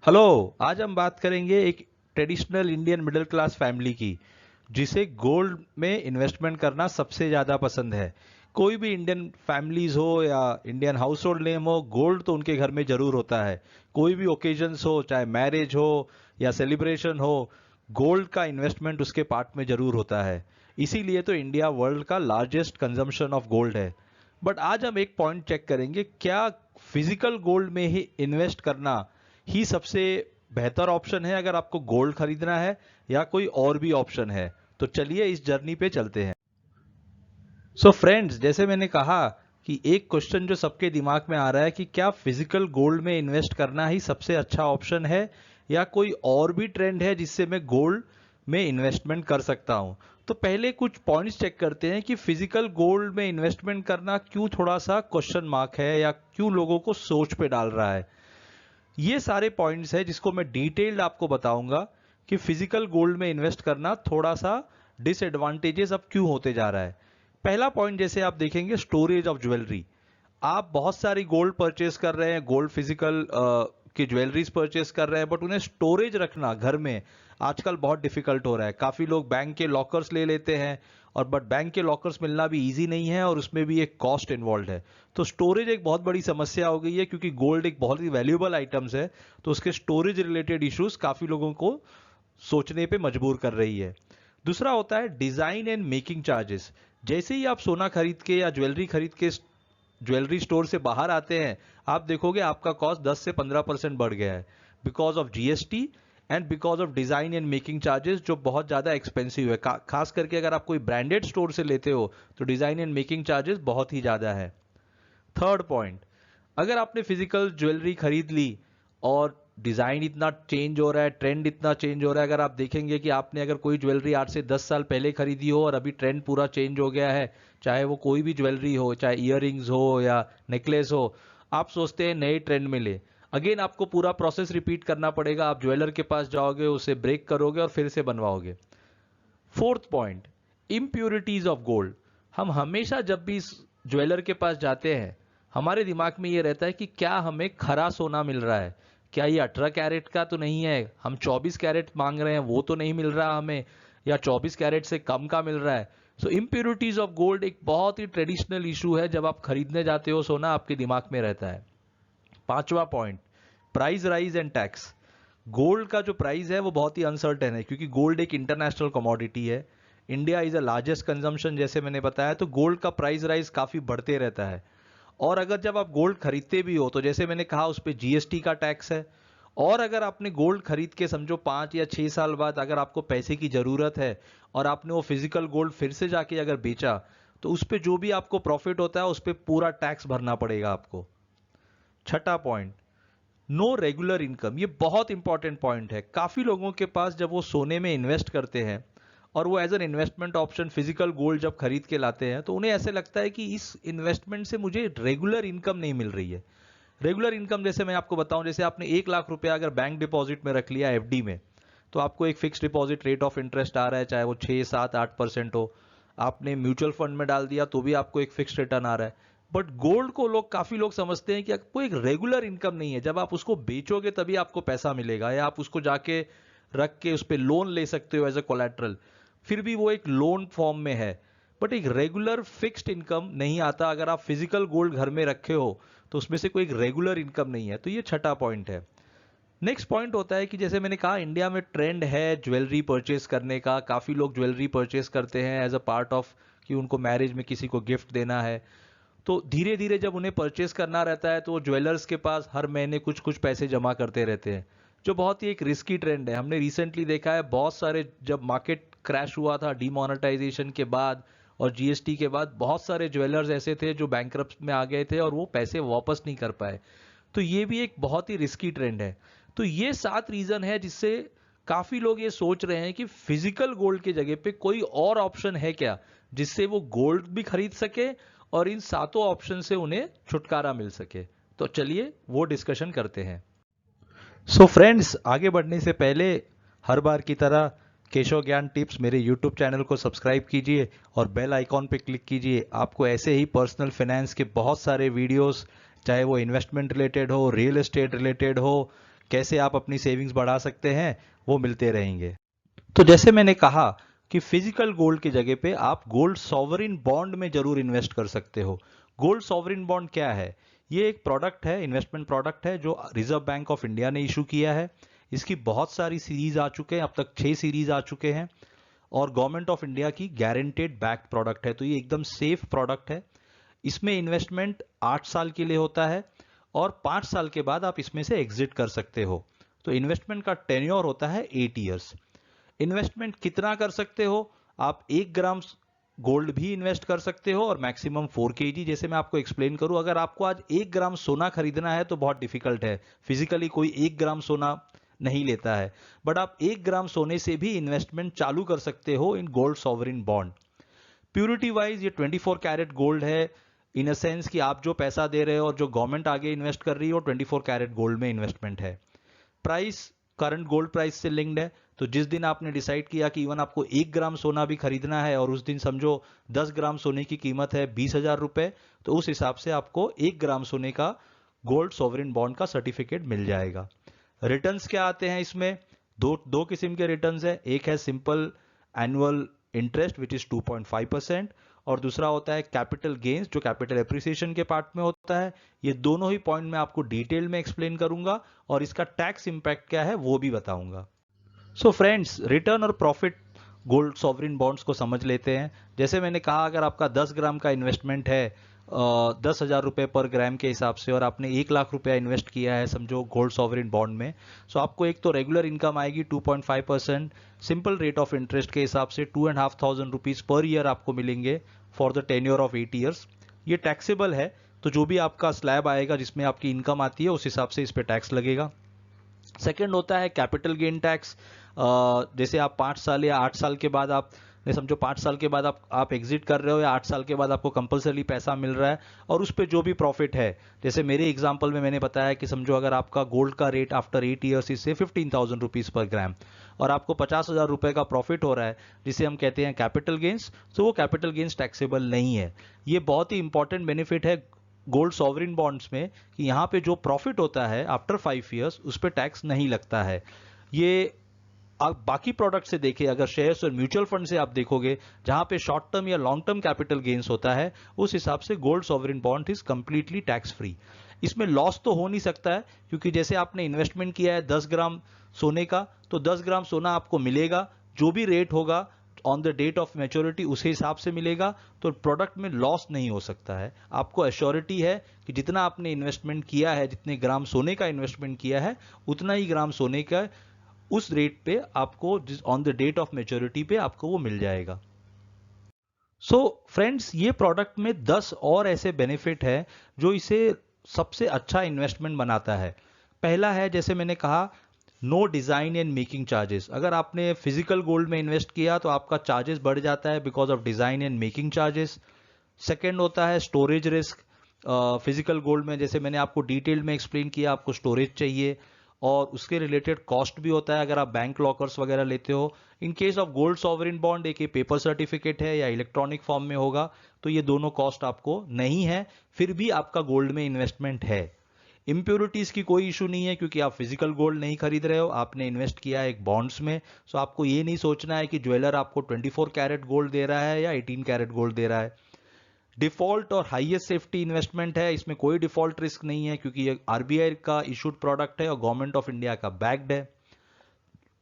Hello. आज हम बात करेंगे एक traditional Indian middle class family की जिसे गोल्ड में इन्वेस्टमेंट करना सबसे ज़्यादा पसंद है। कोई भी इंडियन फैमिलीज हो या इंडियन हाउस होल्ड नेम हो, गोल्ड तो उनके घर में जरूर होता है। कोई भी ओकेजन्स हो, चाहे मैरिज हो या सेलिब्रेशन हो, गोल्ड का इन्वेस्टमेंट उसके पार्ट में जरूर होता है। इसीलिए तो इंडिया वर्ल्ड का लार्जेस्ट कंजम्पशन ऑफ गोल्ड है। बट आज हम एक पॉइंट चेक करेंगे, क्या फिजिकल गोल्ड में ही इन्वेस्ट करना ही सबसे बेहतर ऑप्शन है अगर आपको गोल्ड खरीदना है, या कोई और भी ऑप्शन है। तो चलिए इस जर्नी पे चलते हैं। सो फ्रेंड्स, जैसे मैंने कहा कि एक क्वेश्चन जो सबके दिमाग में आ रहा है कि क्या फिजिकल गोल्ड में इन्वेस्ट करना ही सबसे अच्छा ऑप्शन है, या कोई और भी ट्रेंड है जिससे मैं गोल्ड में इन्वेस्टमेंट कर सकता हूं। तो पहले कुछ पॉइंट्स चेक करते हैं कि फिजिकल गोल्ड में इन्वेस्टमेंट करना क्यों थोड़ा सा क्वेश्चन मार्क है, या क्यों लोगों को सोच पे डाल रहा है। ये सारे पॉइंट्स हैं जिसको मैं डिटेल्ड आपको बताऊंगा कि फिजिकल गोल्ड में इन्वेस्ट करना थोड़ा सा डिसएडवांटेजेस अब क्यों होते जा रहा है। पहला पॉइंट, जैसे आप देखेंगे, स्टोरेज ऑफ ज्वेलरी। आप बहुत सारी गोल्ड परचेस कर रहे हैं, गोल्ड फिजिकल की ज्वेलरीज परचेस कर रहे हैं, बट उन्हें स्टोरेज रखना घर में आजकल बहुत डिफिकल्ट हो रहा है। काफी लोग बैंक के लॉकर्स ले लेते हैं, और बट बैंक के लॉकर्स मिलना भी इजी नहीं है, और उसमें भी एक कॉस्ट इन्वॉल्व है। तो स्टोरेज एक बहुत बड़ी समस्या हो गई है, क्योंकि गोल्ड एक बहुत ही वैल्यूएबल आइटम्स है। तो उसके स्टोरेज रिलेटेड इश्यूज काफी लोगों को सोचने पे मजबूर कर रही है। दूसरा होता है डिजाइन एंड मेकिंग चार्जेस। जैसे ही आप सोना खरीद के या ज्वेलरी खरीद के ज्वेलरी स्टोर से बाहर आते हैं, आप देखोगे आपका कॉस्ट 10 से 15% बढ़ गया है, because of GST and because of design and making charges, जो बहुत ज्यादा एक्सपेंसिव है। खास करके अगर आप कोई ब्रांडेड स्टोर से लेते हो तो डिजाइन एंड मेकिंग चार्जेस बहुत ही ज्यादा है। थर्ड पॉइंट, अगर आपने फिजिकल ज्वेलरी खरीद ली और डिजाइन इतना चेंज हो रहा है, ट्रेंड इतना चेंज हो रहा है, अगर आप देखेंगे कि आपने अगर कोई ज्वेलरी 8 से 10 साल पहले खरीदी हो और अभी ट्रेंड पूरा चेंज हो गया है, चाहे वो कोई भी ज्वेलरी हो, चाहे इयररिंग्स हो या नेकलेस हो, आप सोचते हैं नए ट्रेंड में ले। अगेन आपको पूरा प्रोसेस रिपीट करना पड़ेगा। आप ज्वेलर के पास जाओगे, उसे ब्रेक करोगे और फिर से बनवाओगे। Fourth point, impurities of gold. हम हमेशा जब भी इस ज्वेलर के पास जाते हैं, हमारे दिमाग में ये रहता है कि क्या हमें खरा सोना मिल रहा है, क्या ये 18 कैरेट का तो नहीं है, हम 24 कैरेट मांग रहे हैं वो तो नहीं मिल रहा हमें, या 24 कैरेट से कम का मिल रहा है। सो इम्प्योरिटीज ऑफ गोल्ड एक बहुत ही ट्रेडिशनल इशू है, जब आप खरीदने जाते हो सोना आपके दिमाग में रहता है। पांचवा point, price rise and tax. Gold का जो प्राइस है वो बहुत ही अनसर्टेन है, क्योंकि गोल्ड एक इंटरनेशनल कमोडिटी है। India is a largest consumption, जैसे मैंने बताया, तो गोल्ड का प्राइस राइज काफी बढ़ते रहता है। और अगर जब आप गोल्ड खरीदते भी हो तो जैसे मैंने कहा उस पर जीएसटी का टैक्स है। और अगर आपने गोल्ड खरीद के समझो 5 या 6 साल बाद अगर आपको पैसे की जरूरत है और आपने वो फिजिकल गोल्ड फिर से जाके अगर बेचा, तो उस पर जो भी आपको प्रॉफिट होता है उस पर पूरा टैक्स भरना पड़ेगा आपको। छठा पॉइंट, नो रेगुलर इनकम। ये बहुत इंपॉर्टेंट पॉइंट है। काफी लोगों के पास जब वो सोने में इन्वेस्ट करते हैं और वो as an investment option physical gold जब खरीद के लाते हैं, तो उन्हें ऐसे लगता है कि इस इन्वेस्टमेंट से मुझे रेगुलर इनकम नहीं मिल रही है। रेगुलर इनकम जैसे मैं आपको बताऊं, जैसे आपने 1 लाख रुपया अगर बैंक डिपॉजिट में रख लिया एफडी में, तो आपको एक fix deposit rate of interest आ रहा है, चाहे वो 6 7 8% हो। आपने म्यूचुअल फंड में डाल दिया तो भी आपको एक फिक्स रिटर्न आ रहा है। बट गोल्ड को लोग, काफी लोग समझते हैं कि आपको एक रेगुलर इनकम नहीं है। जब आप उसको बेचोगे तभी आपको पैसा मिलेगा, या आप उसको जाके रख के उस पर लोन ले सकते हो एज ए कोलेट्रल, फिर भी वो एक लोन फॉर्म में है। बट एक रेगुलर फिक्स्ड इनकम नहीं आता। अगर आप फिजिकल गोल्ड घर में रखे हो तो उसमें से कोई एक रेगुलर इनकम नहीं है। तो ये छठा पॉइंट है। नेक्स्ट पॉइंट होता है कि जैसे मैंने कहा, इंडिया में ट्रेंड है ज्वेलरी परचेस करने का। काफी लोग ज्वेलरी परचेस करते हैं एज अ पार्ट ऑफ कि उनको मैरिज में किसी को गिफ्ट देना है। तो धीरे धीरे जब उन्हें परचेस करना रहता है तो वो ज्वेलर्स के पास हर महीने कुछ कुछ पैसे जमा करते रहते हैं, जो बहुत ही एक रिस्की ट्रेंड है। हमने रिसेंटली देखा है, बहुत सारे, जब मार्केट क्रैश हुआ था डीमोनेटाइजेशन के बाद और जीएसटी के बाद, बहुत सारे ज्वेलर्स ऐसे थे जो बैंकरप्ट में आ गए थे और वो पैसे वापस नहीं कर पाए। तो ये भी एक बहुत ही रिस्की ट्रेंड है। तो ये 7 रीजन है जिससे काफी लोग ये सोच रहे हैं कि फिजिकल गोल्ड की जगह पे कोई और ऑप्शन है क्या, जिससे वो गोल्ड भी खरीद सके और इन 7 ऑप्शन से उन्हें छुटकारा मिल सके। तो चलिए वो डिस्कशन करते हैं। सो फ्रेंड्स, आगे बढ़ने से पहले हर बार की तरह केशव ज्ञान टिप्स मेरे यूट्यूब चैनल को सब्सक्राइब कीजिए और बेल आइकॉन पे क्लिक कीजिए। आपको ऐसे ही पर्सनल फाइनेंस के बहुत सारे वीडियोस, चाहे वो इन्वेस्टमेंट रिलेटेड हो, रियल एस्टेट रिलेटेड हो, कैसे आप अपनी सेविंग्स बढ़ा सकते हैं, वो मिलते रहेंगे। तो जैसे मैंने कहा कि फिजिकल गोल्ड की जगह पे आप गोल्ड सॉवरिन बॉन्ड में जरूर इन्वेस्ट कर सकते हो। गोल्ड सॉवरिन बॉन्ड क्या है? ये एक प्रोडक्ट है, इन्वेस्टमेंट प्रोडक्ट है जो रिजर्व बैंक ऑफ इंडिया ने इशू किया है। इसकी बहुत सारी सीरीज आ चुके हैं, अब तक 6 सीरीज आ चुके हैं, और गवर्नमेंट ऑफ इंडिया की गारंटेड बैक प्रोडक्ट है, तो ये एकदम सेफ प्रोडक्ट है। इसमें इन्वेस्टमेंट 8 साल के लिए होता है और 5 साल के बाद आप इसमें से एग्जिट कर सकते हो। तो इन्वेस्टमेंट का टेन्योर होता है 8 ईयर्स। इन्वेस्टमेंट कितना कर सकते हो? आप 1 ग्राम गोल्ड भी इन्वेस्ट कर सकते हो और मैक्सिमम 4 kg। जैसे मैं आपको एक्सप्लेन करूं, अगर आपको आज 1 ग्राम सोना खरीदना है तो बहुत डिफिकल्ट है, फिजिकली कोई 1 ग्राम सोना नहीं लेता है, बट आप 1 ग्राम सोने से भी इन्वेस्टमेंट चालू कर सकते हो in gold sovereign bond. Purity wise ये 24 कैरेट गोल्ड है, इन अ सेंस कि आप जो पैसा दे रहे हो और जो गवर्नमेंट आगे इन्वेस्ट कर रही है वो 24 कैरेट गोल्ड में इन्वेस्टमेंट है। प्राइस करंट गोल्ड प्राइस से लिंक्ड है, तो जिस दिन आपने डिसाइड किया कि इवन आपको 1 ग्राम सोना भी खरीदना है और उस दिन समझो 10 ग्राम सोने की कीमत है 20,000 रुपए, तो उस हिसाब से आपको 1 ग्राम सोने का गोल्ड सॉवरिन बॉन्ड का सर्टिफिकेट मिल जाएगा। रिटर्न्स क्या आते हैं इसमें? दो किस्म के रिटर्न्स है। एक है simple annual interest which is 2.5%, और दूसरा होता है कैपिटल गेन्स जो कैपिटल एप्रिसिएशन के पार्ट में होता है। ये दोनों ही पॉइंट मैं आपको डिटेल में एक्सप्लेन करूंगा और इसका टैक्स इंपैक्ट क्या है वो भी बताऊंगा। सो फ्रेंड्स, रिटर्न और प्रॉफिट गोल्ड सॉवरिन बॉन्ड्स को समझ लेते हैं। जैसे मैंने कहा, अगर आपका 10 ग्राम का इन्वेस्टमेंट है 10,000 रुपए पर ग्राम के हिसाब से, और आपने 1 लाख रुपया इन्वेस्ट किया है समझो गोल्ड सॉवरिन बॉन्ड में, सो आपको एक तो रेगुलर इनकम आएगी 2.5%, सिंपल रेट ऑफ इंटरेस्ट के हिसाब से 2,500 रुपीज पर ईयर आपको मिलेंगे for the tenure of 8 years. ये टैक्सेबल है, तो जो भी आपका स्लैब आएगा जिसमें आपकी इनकम आती है उस हिसाब से इस पे टैक्स लगेगा। सेकंड होता है कैपिटल गेन टैक्स। जैसे आप 5 साल या 8 साल के बाद आप समझो 5 साल के बाद आप एग्जिट कर रहे हो या 8 साल के बाद आपको कंपलसरी पैसा मिल रहा है, और उस पर जो भी प्रॉफिट है, जैसे मेरे एग्जांपल में मैंने बताया कि समझो अगर आपका गोल्ड का रेट आफ्टर 8 ईयर्स इससे 15,000 रुपीज पर ग्राम और आपको 50,000 रुपए का प्रॉफिट हो रहा है जिसे हम कहते हैं कैपिटल गेन्स, तो वो कैपिटल गेन्स टैक्सेबल नहीं है। ये बहुत ही इंपॉर्टेंट बेनिफिट है गोल्ड सॉवरिन बॉन्ड्स में कि यहाँ पे जो प्रॉफिट होता है आफ्टर 5 ईयर्स उस पर टैक्स नहीं लगता है। ये आप बाकी प्रोडक्ट से देखें, अगर शेयर्स और म्यूचुअल फंड से आप देखोगे जहां पे शॉर्ट टर्म या लॉन्ग टर्म कैपिटल गेन्स होता है, उस हिसाब से gold sovereign bond is completely tax free. इसमें लॉस तो हो नहीं सकता है, क्योंकि जैसे आपने इन्वेस्टमेंट किया है 10 ग्राम सोने का, तो 10 ग्राम सोना आपको मिलेगा, जो भी रेट होगा on the date of maturity उसी हिसाब से मिलेगा, तो प्रोडक्ट में लॉस नहीं हो सकता है। आपको एश्योरिटी है कि जितना आपने इन्वेस्टमेंट किया है, जितने ग्राम सोने का इन्वेस्टमेंट किया है, उतना ही ग्राम सोने का उस रेट पे आपको on the date of maturity पे आपको वो मिल जाएगा। सो फ्रेंड्स, ये प्रोडक्ट में 10 और ऐसे बेनिफिट है जो इसे सबसे अच्छा इन्वेस्टमेंट बनाता है। पहला है, जैसे मैंने कहा, no design and making charges. अगर आपने फिजिकल गोल्ड में इन्वेस्ट किया तो आपका चार्जेस बढ़ जाता है because of design and making charges. Second होता है स्टोरेज रिस्क। फिजिकल गोल्ड में जैसे मैंने आपको डिटेल में एक्सप्लेन किया, आपको स्टोरेज चाहिए और उसके रिलेटेड कॉस्ट भी होता है अगर आप बैंक लॉकर्स वगैरह लेते हो। In case of gold sovereign bond एक पेपर सर्टिफिकेट है या इलेक्ट्रॉनिक फॉर्म में होगा, तो ये दोनों कॉस्ट आपको नहीं है, फिर भी आपका गोल्ड में इन्वेस्टमेंट है। इम्प्योरिटीज की कोई इशू नहीं है, क्योंकि आप फिजिकल गोल्ड नहीं खरीद रहे हो, आपने इन्वेस्ट किया है एक बॉन्ड्स में। सो आपको ये नहीं सोचना है कि ज्वेलर आपको 24 कैरेट गोल्ड दे रहा है या 18 कैरेट गोल्ड दे रहा है। डिफॉल्ट और हाईएस्ट सेफ्टी इन्वेस्टमेंट है, इसमें कोई डिफॉल्ट रिस्क नहीं है क्योंकि ये आरबीआई का इशूड प्रोडक्ट है और गवर्नमेंट ऑफ इंडिया का बैक्ड है।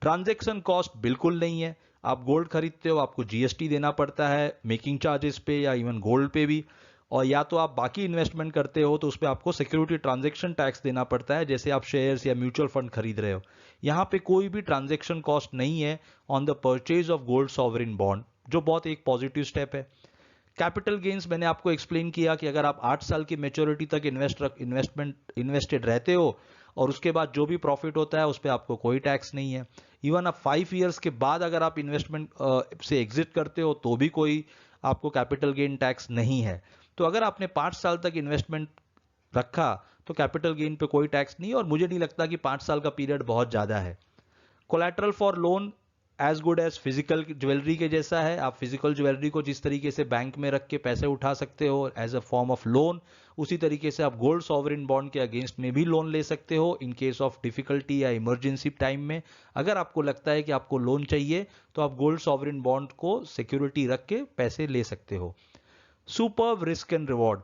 ट्रांजैक्शन कॉस्ट बिल्कुल नहीं है। आप गोल्ड खरीदते हो, आपको जीएसटी देना पड़ता है मेकिंग चार्जेस पे या इवन गोल्ड पे भी, और या तो आप बाकी इन्वेस्टमेंट करते हो तो उस पर आपको सिक्योरिटी ट्रांजैक्शन टैक्स देना पड़ता है, जैसे आप शेयर्स या म्यूचुअल फंड खरीद रहे हो। यहाँ पे कोई भी ट्रांजैक्शन कॉस्ट नहीं है on the purchase of gold sovereign bond, जो बहुत एक पॉजिटिव स्टेप है। कैपिटल गेन्स मैंने आपको एक्सप्लेन किया कि अगर आप 8 साल की मैच्योरिटी तक इन्वेस्टेड रहते हो और उसके बाद जो भी प्रॉफिट होता है उस पर आपको कोई टैक्स नहीं है। इवन आप 5 ईयर्स के बाद अगर आप इन्वेस्टमेंट से एग्जिट करते हो तो भी कोई आपको कैपिटल गेन टैक्स नहीं है। तो अगर आपने 5 साल तक इन्वेस्टमेंट रखा तो कैपिटल गेन पे कोई टैक्स नहीं, और मुझे नहीं लगता कि 5 साल का पीरियड बहुत ज्यादा है। Collateral for loan as good as physical jewellery के जैसा है। आप फिजिकल ज्वेलरी को जिस तरीके से बैंक में रख के पैसे उठा सकते हो as a form of loan, उसी तरीके से आप गोल्ड सॉवरिन बॉन्ड के अगेंस्ट में भी लोन ले सकते हो इन केस ऑफ डिफिकल्टी या इमरजेंसी टाइम में। अगर आपको लगता है कि आपको लोन चाहिए तो आप गोल्ड सॉवरिन बॉन्ड को सिक्योरिटी रख के पैसे ले सकते हो। सुपर्ब रिस्क एंड रिवॉर्ड,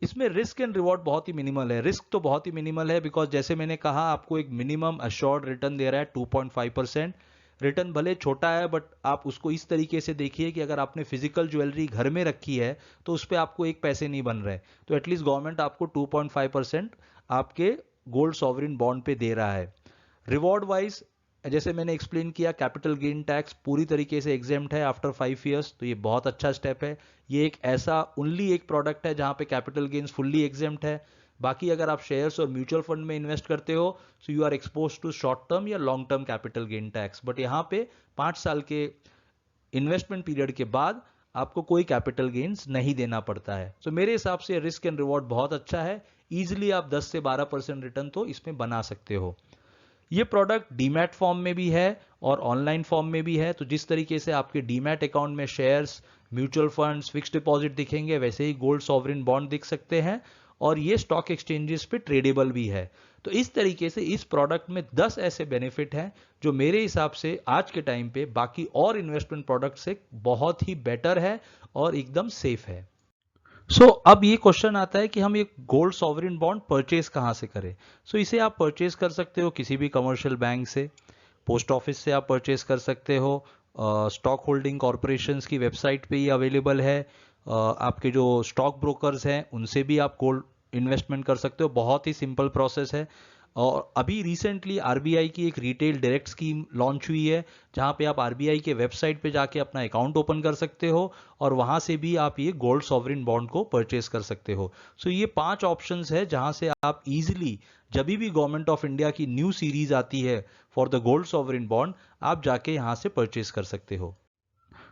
इसमें रिस्क एंड रिवॉर्ड बहुत ही मिनिमल है। रिस्क तो बहुत ही मिनिमल है बिकॉज जैसे मैंने कहा आपको एक मिनिमम अश्योर्ड रिटर्न दे रहा है 2.5%। रिटर्न भले छोटा है बट आप उसको इस तरीके से देखिए कि अगर आपने फिजिकल ज्वेलरी घर में रखी है तो उस पर आपको एक पैसे नहीं बन रहे, तो एटलीस्ट गवर्नमेंट आपको 2.5% आपके गोल्ड सॉवरिन बॉन्ड पे दे रहा है। रिवॉर्ड वाइज जैसे मैंने एक्सप्लेन किया, कैपिटल गेन टैक्स पूरी तरीके से एग्जेम्प्ट है आफ्टर 5 ईयर्स, तो ये बहुत अच्छा स्टेप है। ये एक ऐसा ओनली एक प्रोडक्ट है जहां पे कैपिटल गेन्स फुल्ली एग्जेम्प्ट है। बाकी अगर आप शेयर्स और म्यूचुअल फंड में इन्वेस्ट करते हो so you are expose to short term या long term capital gain tax, but यहाँ पे 5 साल के इन्वेस्टमेंट पीरियड के बाद आपको कोई कैपिटल गेन्स नहीं देना पड़ता है। तो मेरे हिसाब से रिस्क एंड रिवॉर्ड बहुत अच्छा है। इजिली आप 10 से 12% रिटर्न तो इसमें बना सकते हो। ये प्रोडक्ट डीमैट फॉर्म में भी है और ऑनलाइन फॉर्म में भी है, तो जिस तरीके से आपके डीमैट अकाउंट में shares, mutual funds, fixed deposit दिखेंगे वैसे ही गोल्ड सॉवरिन बॉन्ड दिख सकते हैं और ये स्टॉक एक्सचेंजेस पे ट्रेडेबल भी है। तो इस तरीके से इस प्रोडक्ट में 10 ऐसे बेनिफिट हैं जो मेरे हिसाब से आज के टाइम पे बाकी और इन्वेस्टमेंट प्रोडक्ट से बहुत ही बेटर है और एकदम सेफ है। अब ये क्वेश्चन आता है कि हम ये गोल्ड सॉवरिन बॉन्ड परचेज कहाँ से करें। इसे आप परचेज कर सकते हो किसी भी कमर्शियल बैंक से, पोस्ट ऑफिस से आप परचेज कर सकते हो, स्टॉक होल्डिंग कॉरपोरेशंस की वेबसाइट पे ही अवेलेबल है, आपके जो स्टॉक ब्रोकर्स हैं उनसे भी आप गोल्ड इन्वेस्टमेंट कर सकते हो। बहुत ही सिंपल प्रोसेस है। और अभी रिसेंटली आरबीआई की एक रिटेल डायरेक्ट स्कीम लॉन्च हुई है जहां पे आप आरबीआई के वेबसाइट पे जाके अपना अकाउंट ओपन कर सकते हो और वहां से भी आप ये गोल्ड सॉवरिन बॉन्ड को परचेस कर सकते हो। ये 5 ऑप्शंस है जहां से आप इजीली जब भी गवर्नमेंट ऑफ इंडिया की न्यू सीरीज आती है for the gold sovereign bond आप जाके यहां से परचेस कर सकते हो।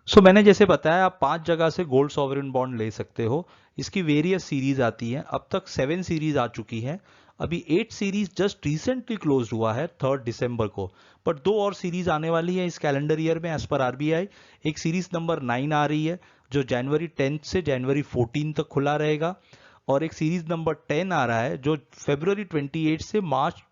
मैंने जैसे बताया आप 5 जगह से गोल्ड सॉवरिन बॉन्ड ले सकते हो। इसकी वेरियस सीरीज आती हैं, अब तक 7 सीरीज आ चुकी हैं। अभी 8 सीरीज जस्ट रिसेंटली क्लोज हुआ है 3 दिसंबर को, बट 2 और सीरीज आने वाली है इस कैलेंडर ईयर में एज पर आरबीआई। एक सीरीज नंबर 9 आ रही है जो जनवरी 10 से जनवरी 14 तक खुला रहेगा और एक सीरीज नंबर 10 आ रहा है जो फरवरी 28 से मार्च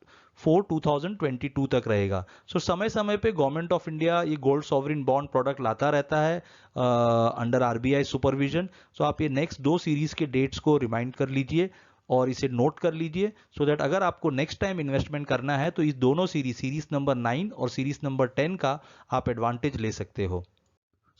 4 2022 तक रहेगा। समय समय पे गवर्नमेंट ऑफ इंडिया ये गोल्ड सॉवरिन बॉन्ड प्रोडक्ट लाता रहता है अंडर आरबीआई सुपरविजन। आप ये नेक्स्ट 2 सीरीज के डेट्स को रिमाइंड कर लीजिए और इसे नोट कर लीजिए सो दैट अगर आपको नेक्स्ट टाइम इन्वेस्टमेंट करना है तो इस दोनों सीरीज नंबर 9 और सीरीज नंबर 10 का आप एडवांटेज ले सकते हो।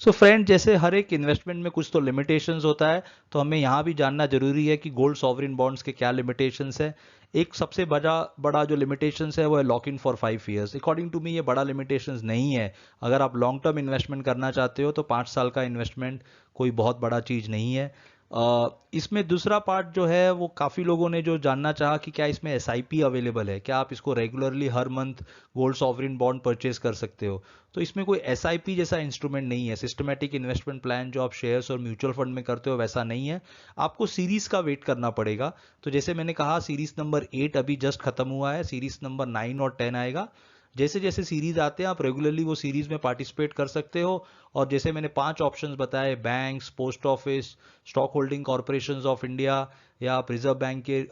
फ्रेंड, जैसे हर एक इन्वेस्टमेंट में कुछ तो लिमिटेशंस होता है, तो हमें यहाँ भी जानना जरूरी है कि गोल्ड सॉवरिन बॉन्ड्स के क्या लिमिटेशंस है। एक सबसे बड़ा जो लिमिटेशंस है वो है lock in for 5 years. According to me ये बड़ा लिमिटेशंस नहीं है। अगर आप लॉन्ग टर्म इन्वेस्टमेंट करना चाहते हो तो 5 साल का इन्वेस्टमेंट कोई बहुत बड़ा चीज़ नहीं है। इसमें दूसरा पार्ट जो है वो काफ़ी लोगों ने जो जानना चाहा कि क्या इसमें एसआईपी अवेलेबल है, क्या आप इसको रेगुलरली हर month gold sovereign bond purchase कर सकते हो। तो इसमें कोई एसआईपी जैसा इंस्ट्रूमेंट नहीं है। सिस्टमैटिक इन्वेस्टमेंट प्लान जो आप शेयर्स और म्यूचुअल फंड में करते हो वैसा नहीं है। आपको सीरीज का वेट करना पड़ेगा। तो जैसे मैंने कहा सीरीज नंबर 8 अभी जस्ट खत्म हुआ है, सीरीज नंबर 9 और 10 आएगा। जैसे जैसे सीरीज आते हैं आप रेगुलरली वो सीरीज में पार्टिसिपेट कर सकते हो। और जैसे मैंने 5 ऑप्शंस बताए, banks, post office, stock holding corporations of India या आप रिजर्व बैंक के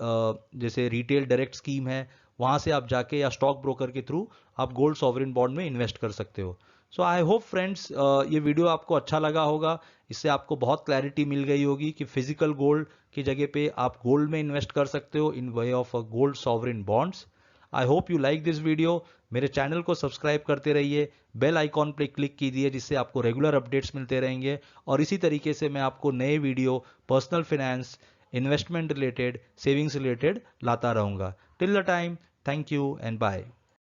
जैसे रिटेल डायरेक्ट स्कीम है वहां से आप जाके या स्टॉक ब्रोकर के थ्रू आप गोल्ड सॉवरिन बॉन्ड में इन्वेस्ट कर सकते हो। आई होप फ्रेंड्स ये वीडियो आपको अच्छा लगा होगा। इससे आपको बहुत क्लैरिटी मिल गई होगी कि फिजिकल गोल्ड की जगह पे आप गोल्ड में इन्वेस्ट कर सकते हो in way of gold sovereign bonds. I hope you like this video. मेरे चैनल को सब्सक्राइब करते रहिए, बेल आइकॉन पे क्लिक कीजिए जिससे आपको रेगुलर अपडेट्स मिलते रहेंगे और इसी तरीके से मैं आपको नए video personal finance, investment related, savings related लाता रहूंगा। Till the time, thank you and bye.